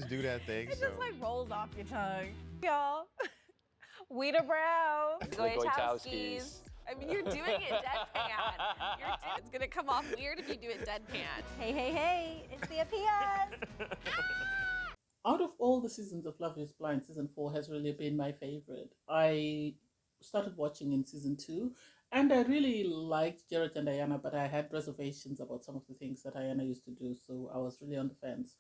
just do that thing. It So just like rolls off your tongue. Y'all, Weeder Brown, The Goichowskis. Goichowskis. I mean, you're doing it deadpan. It's gonna come off weird if you do it deadpan. Hey, hey, hey, it's the Apias. Out of all the seasons of Love is Blind, season 4 has really been my favorite. I started watching in season 2 and I really liked Jared and Diana, but I had reservations about some of the things that Diana used to do, so I was really on the fence.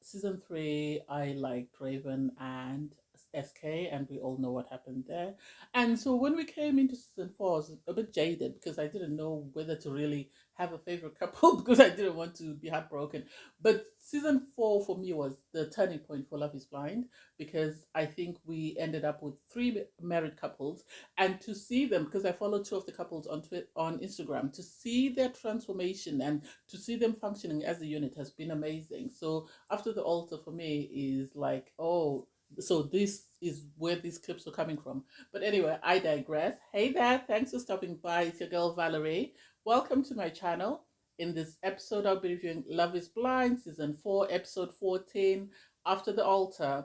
Season 3, I liked Raven and SK, and we all know what happened there. And so when we came into season 4, I was a bit jaded because I didn't know whether to really have a favorite couple because I didn't want to be heartbroken. But season 4 for me was the turning point for Love is Blind because I think we ended up with three married couples, and to see them, because I follow two of the couples on on Instagram, to see their transformation and to see them functioning as a unit has been amazing. So after the altar for me is like, oh, so this is where these clips are coming from. But anyway, I digress. Hey there, thanks for stopping by. It's your girl Valerie. Welcome to my channel. In this episode, I'll be reviewing Love is Blind, Season 4, Episode 14, After the Altar.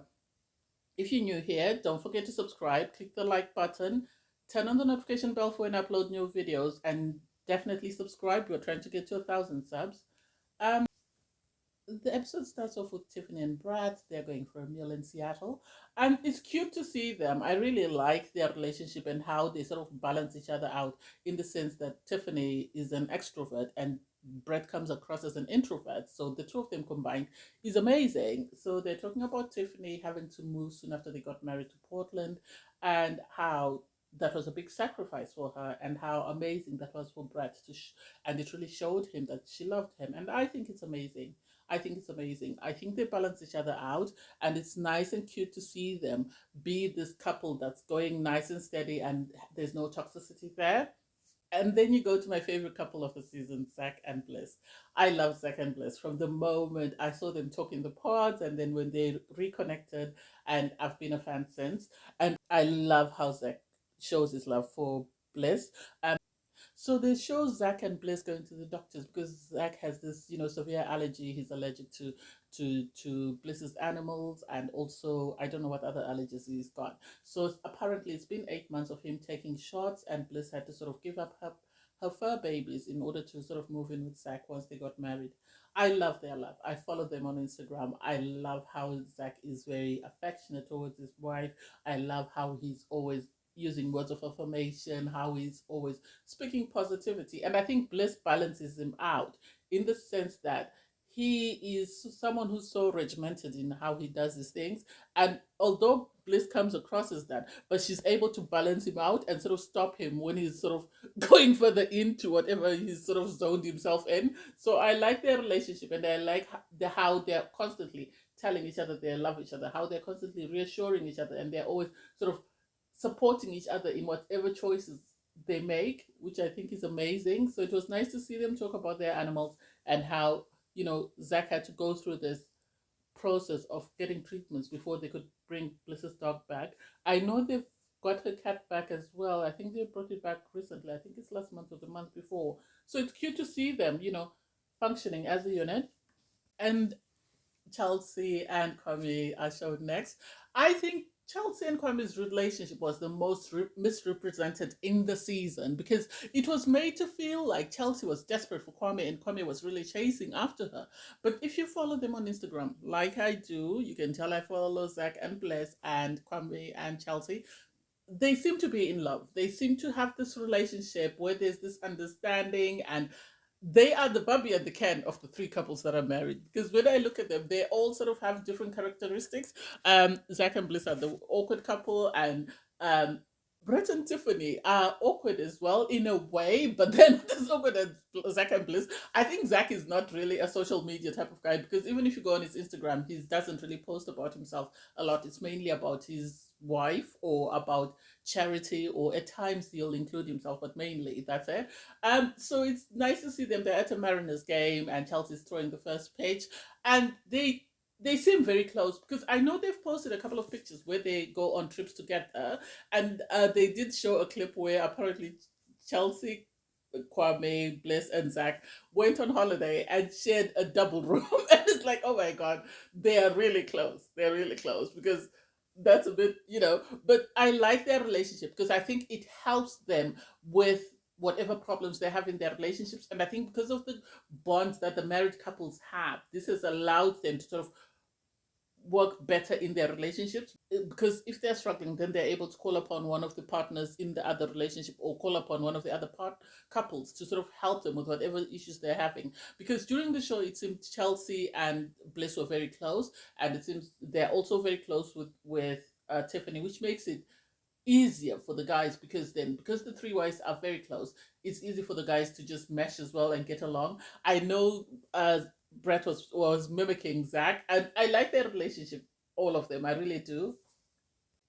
If you're new here, don't forget to subscribe, click the like button, turn on the notification bell for when I upload new videos, and definitely subscribe. We're trying to get to 1,000 subs. The episode starts off with Tiffany and Brad. They're going for a meal in Seattle. And it's cute to see them. I really like their relationship and how they sort of balance each other out in the sense that Tiffany is an extrovert and Brett comes across as an introvert. So the two of them combined is amazing. So they're talking about Tiffany having to move soon after they got married to Portland and how that was a big sacrifice for her and how amazing that was for Brett and it really showed him that she loved him. And I think it's amazing. I think it's amazing. I think they balance each other out, and it's nice and cute to see them be this couple that's going nice and steady, and there's no toxicity there. And then you go to my favorite couple of the season, Zach and Bliss. I love Zach and Bliss from the moment I saw them talk in the pods, and then when they reconnected, and I've been a fan since. And I love how Zach shows his love for Bliss. So they show Zach and Bliss going to the doctors because Zach has this, severe allergy. He's allergic to Bliss's animals, and also I don't know what other allergies he's got. So apparently it's been 8 months of him taking shots, and Bliss had to sort of give up her fur babies in order to sort of move in with Zach once they got married. I love their love. I follow them on Instagram. I love how Zach is very affectionate towards his wife. I love how he's always using words of affirmation, how he's always speaking positivity. And I think Bliss balances him out in the sense that he is someone who's so regimented in how he does his things. And although Bliss comes across as that, but she's able to balance him out and sort of stop him when he's sort of going further into whatever he's sort of zoned himself in. So I like their relationship, and I like how they're constantly telling each other they love each other, how they're constantly reassuring each other, and they're always sort of supporting each other in whatever choices they make, which I think is amazing. So it was nice to see them talk about their animals and how, Zach had to go through this process of getting treatments before they could bring Bliss's dog back. I know they've got her cat back as well. I think they brought it back recently. I think it's last month or the month before. So it's cute to see them, functioning as a unit. And Chelsea and Kwame are showed next. I think Chelsea and Kwame's relationship was the most misrepresented in the season because it was made to feel like Chelsea was desperate for Kwame and Kwame was really chasing after her. But if you follow them on Instagram, like I do, you can tell I follow Zach and Bless and Kwame and Chelsea. They seem to be in love. They seem to have this relationship where there's this understanding, and they are the Barbie and the Ken of the three couples that are married. Because when I look at them, they all sort of have different characteristics. Zach and Bliss are the awkward couple, and Brett and Tiffany are awkward as well in a way, but they're not as awkward as Zach and Bliss. I think Zach is not really a social media type of guy because even if you go on his Instagram, he doesn't really post about himself a lot. It's mainly about his wife or about charity, or at times he'll include himself, but mainly that's it. So it's nice to see them. They're at a Mariners game, and Chelsea's throwing the first pitch, and they seem very close because I know they've posted a couple of pictures where they go on trips together, and they did show a clip where apparently Chelsea, Kwame, Bliss, and Zach went on holiday and shared a double room, and It's like, oh my God, they are really close. They're really close because that's a bit, but I like their relationship because I think it helps them with whatever problems they have in their relationships. And I think because of the bonds that the married couples have, this has allowed them to sort of work better in their relationships, because if they're struggling, then they're able to call upon one of the partners in the other relationship, or call upon one of the other couples to sort of help them with whatever issues they're having. Because during the show, it seemed Chelsea and Bliss were very close, and it seems they're also very close with Tiffany, which makes it easier for the guys, because then, because the three wives are very close, it's easy for the guys to just mesh as well and get along. I know Brett was mimicking Zach, and I like their relationship, all of them, I really do.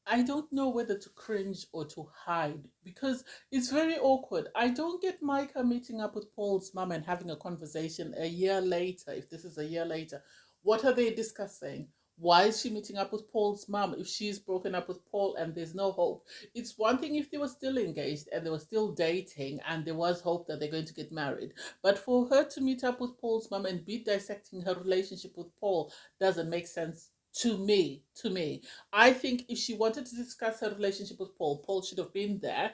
I don't know whether to cringe or to hide because it's very awkward. I don't get Micah meeting up with Paul's mum and having a conversation a year later, if this is a year later. What are they discussing? Why is she meeting up with Paul's mum if she's broken up with Paul and there's no hope? It's one thing if they were still engaged and they were still dating and there was hope that they're going to get married. But for her to meet up with Paul's mum and be dissecting her relationship with Paul doesn't make sense to me. I think if she wanted to discuss her relationship with Paul, Paul should have been there,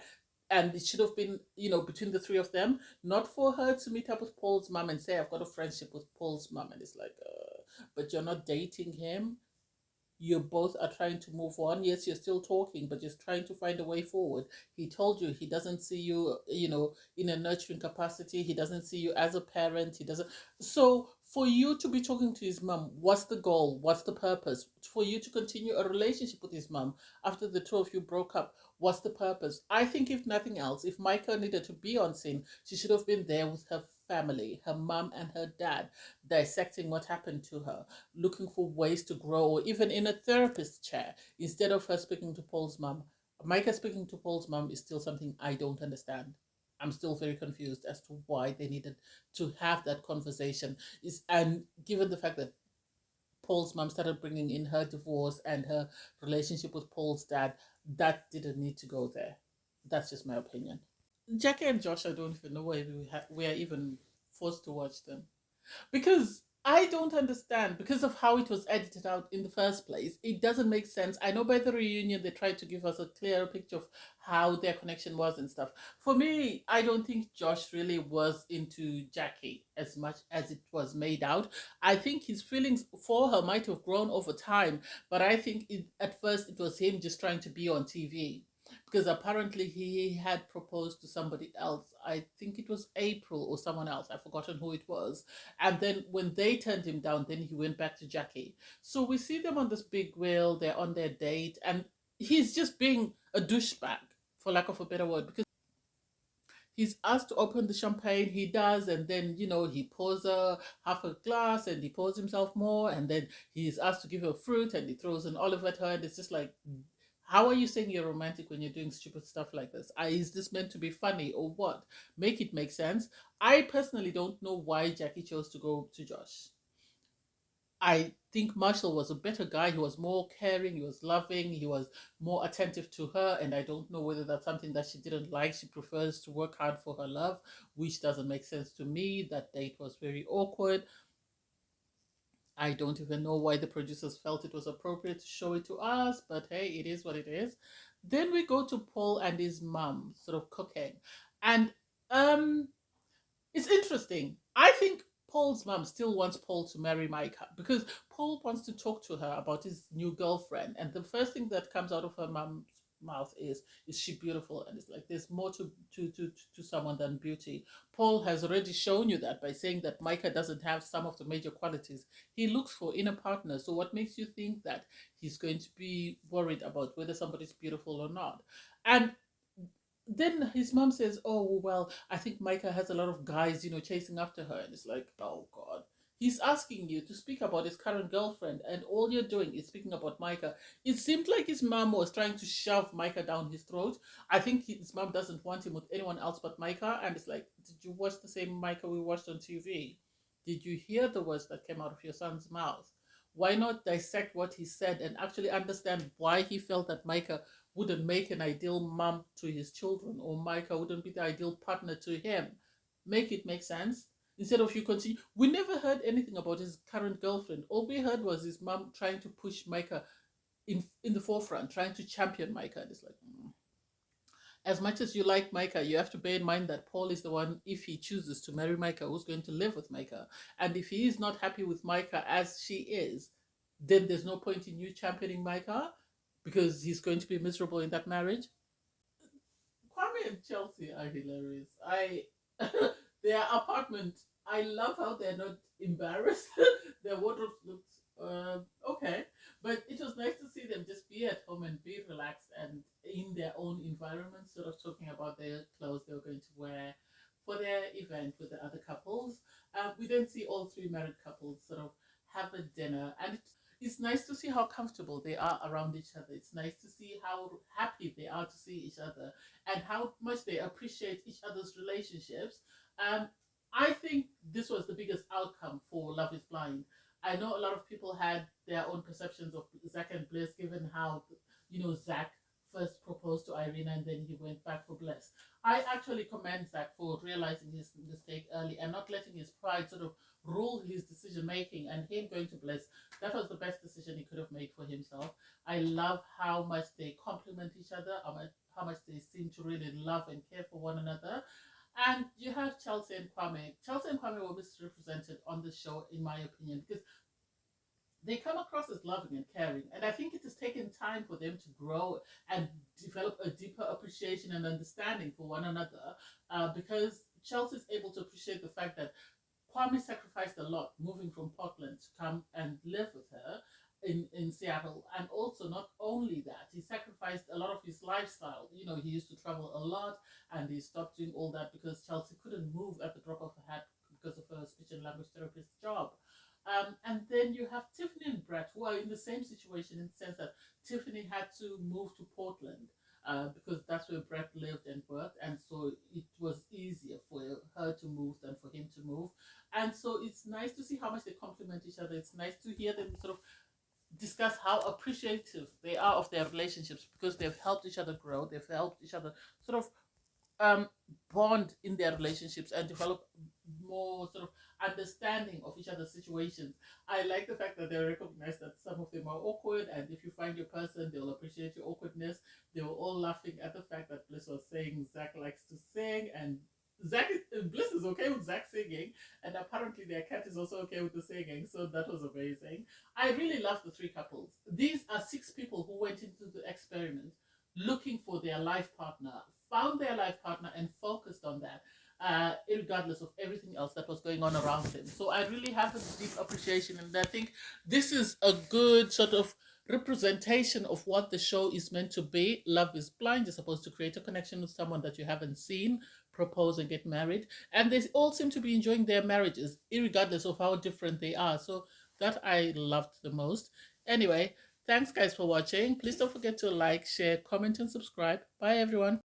and it should have been, between the three of them, not for her to meet up with Paul's mom and say, I've got a friendship with Paul's mom. And it's like, but you're not dating him. You both are trying to move on. Yes, you're still talking, but just trying to find a way forward. He told you he doesn't see you, in a nurturing capacity. He doesn't see you as a parent. He doesn't. So for you to be talking to his mom, what's the goal? What's the purpose? For you to continue a relationship with his mom after the two of you broke up, what's the purpose? I think if nothing else, if Micah needed to be on scene, she should have been there with her family, her mom and her dad, dissecting what happened to her, looking for ways to grow, or even in a therapist chair, instead of her speaking to Paul's mom. Micah speaking to Paul's mom is still something I don't understand. I'm still very confused as to why they needed to have that conversation. And given the fact that Paul's mom started bringing in her divorce and her relationship with Paul's dad, that didn't need to go there. That's just my opinion. Jackie and Josh, I don't even know why we are even forced to watch them, because I don't understand, because of how it was edited out in the first place. It doesn't make sense. I know by the reunion they tried to give us a clearer picture of how their connection was and stuff. For me, I don't think Josh really was into Jackie as much as it was made out. I think his feelings for her might have grown over time, but I think at first it was him just trying to be on TV, because apparently he had proposed to somebody else. I think it was April or someone else. I've forgotten who it was. And then when they turned him down, then he went back to Jackie. So we see them on this big wheel. They're on their date, and he's just being a douchebag, for lack of a better word, because he's asked to open the champagne. He does, and then he pours half a glass, and he pours himself more, and then he's asked to give her fruit, and he throws an olive at her, and it's just like, how are you saying you're romantic when you're doing stupid stuff like this? Is this meant to be funny or what? Make it make sense. I personally don't know why Jackie chose to go to Josh. I think Marshall was a better guy. He was more caring, he was loving, he was more attentive to her, and I don't know whether that's something that she didn't like. She prefers to work hard for her love, which doesn't make sense to me. That date was very awkward. I don't even know why the producers felt it was appropriate to show it to us, but hey, it is what it is. Then we go to Paul and his mom sort of cooking. And um it's interesting. I think Paul's mom still wants Paul to marry Micah, because Paul wants to talk to her about his new girlfriend. And the first thing that comes out of her mom's mouth is she beautiful? And it's like, there's more to someone than beauty. Paul has already shown you that by saying that Micah doesn't have some of the major qualities he looks for in a partner. So what makes you think that he's going to be worried about whether somebody's beautiful or not? And then his mom says, "Oh well, I think Micah has a lot of guys, chasing after her." And it's like, oh God, he's asking you to speak about his current girlfriend, and all you're doing is speaking about Micah. It seemed like his mom was trying to shove Micah down his throat. I think his mom doesn't want him with anyone else but Micah, and it's like, did you watch the same Micah we watched on TV? Did you hear the words that came out of your son's mouth? Why not dissect what he said and actually understand why he felt that Micah wouldn't make an ideal mom to his children, or Micah wouldn't be the ideal partner to him? Make it make sense. Instead of you continue, we never heard anything about his current girlfriend. All we heard was his mom trying to push Micah in the forefront, trying to champion Micah. And it's like, as much as you like Micah, you have to bear in mind that Paul is the one, if he chooses to marry Micah, who's going to live with Micah. And if he is not happy with Micah as she is, then there's no point in you championing Micah because he's going to be miserable in that marriage. Kwame and Chelsea are hilarious. Their apartment, I love how they're not embarrassed. Their wardrobes looked okay, but it was nice to see them just be at home and be relaxed and in their own environment, sort of talking about their clothes they were going to wear for their event with the other couples. We then see all three married couples sort of have a dinner, and it's nice to see how comfortable they are around each other. It's nice to see how happy they are to see each other and how much they appreciate each other's relationships. Um, I think this was the biggest outcome for Love is Blind. I know a lot of people had their own perceptions of Zach and Bliss, given how, Zach first proposed to Irina and then he went back for Bliss. I actually commend Zach for realizing his mistake early and not letting his pride sort of rule his decision making and him going to Bliss. That was the best decision he could have made for himself. I love how much they complement each other, how much they seem to really love and care for one another. And you have Chelsea and Kwame. Chelsea and Kwame were misrepresented on the show, in my opinion, because they come across as loving and caring. And I think it has taken time for them to grow and develop a deeper appreciation and understanding for one another, because Chelsea is able to appreciate the fact that Kwame sacrificed a lot moving from Portland to come and live with her in Seattle. And also, not only that, he sacrificed a lot of his lifestyle. He used to travel a lot and he stopped doing all that because Chelsea couldn't move at the drop of a hat because of her speech and language therapist job. And then you have Tiffany and Brett, who are in the same situation in the sense that Tiffany had to move to Portland because that's where Brett lived and worked, and so it was easier for her to move than for him to move. And so it's nice to see how much they complement each other. It's nice to hear them sort of discuss how appreciative they are of their relationships because they've helped each other grow, they've helped each other sort of um, bond in their relationships and develop more sort of understanding of each other's situations. I like the fact that they recognize that some of them are awkward, and if you find your person, they'll appreciate your awkwardness. They were all laughing at the fact that Bliss was saying Zach likes to sing, and Bliss is okay with Zach singing, and apparently their cat is also okay with the singing. So that was amazing. I really love the three couples. These are six people who went into the experiment looking for their life partner, found their life partner, and focused on that, regardless of everything else that was going on around them. So I really have a deep appreciation, and I think this is a good sort of representation of what the show is meant to be. Love is Blind. You're supposed to create a connection with someone that you haven't seen, propose, and get married. And they all seem to be enjoying their marriages, regardless of how different they are. So that I loved the most. Anyway, thanks guys for watching. Please don't forget to like, share, comment, and subscribe. Bye everyone.